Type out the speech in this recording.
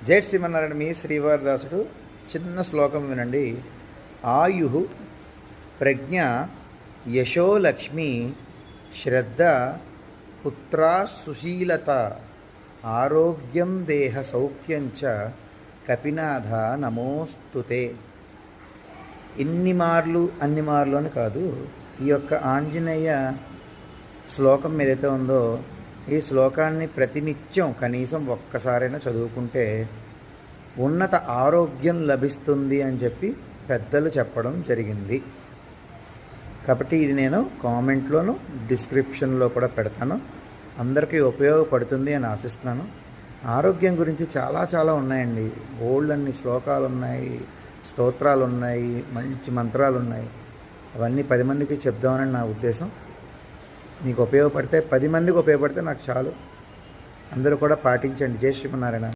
జై శ్రీమన్నారాయణ. మీ శ్రీవారదాసుడు. చిన్న శ్లోకం వినండి. ఆయు ప్రజ్ఞ యశోలక్ష్మి శ్రద్ధ పుత్రా సుశీలత ఆరోగ్యం దేహ సౌఖ్యంచ కపినాథ నమోస్తుతే. ఇన్ని మార్లు అన్ని మార్లు అని కాదు, ఈ యొక్క ఆంజనేయ శ్లోకం ఏదైతే ఉందో ఈ శ్లోకాన్ని ప్రతినిత్యం కనీసం ఒక్కసారైనా చదువుకుంటే ఉన్నత ఆరోగ్యం లభిస్తుంది అని చెప్పి పెద్దలు చెప్పడం జరిగింది. కాబట్టి ఇది నేను కామెంట్లోను డిస్క్రిప్షన్లో కూడా పెడతాను. అందరికీ ఉపయోగపడుతుంది అని ఆశిస్తున్నాను. ఆరోగ్యం గురించి చాలా చాలా ఉన్నాయండి. అన్ని శ్లోకాలు ఉన్నాయి, స్తోత్రాలు ఉన్నాయి, మంచి మంత్రాలు ఉన్నాయి. అవన్నీ 10 మందికి చెప్దామని నా ఉద్దేశం. మీకు ఉపయోగపడితే 10 మందికి ఉపయోగపడితే నాకు చాలు. అందరూ కూడా పాటించండి. జై శ్రీమన్నారాయణ.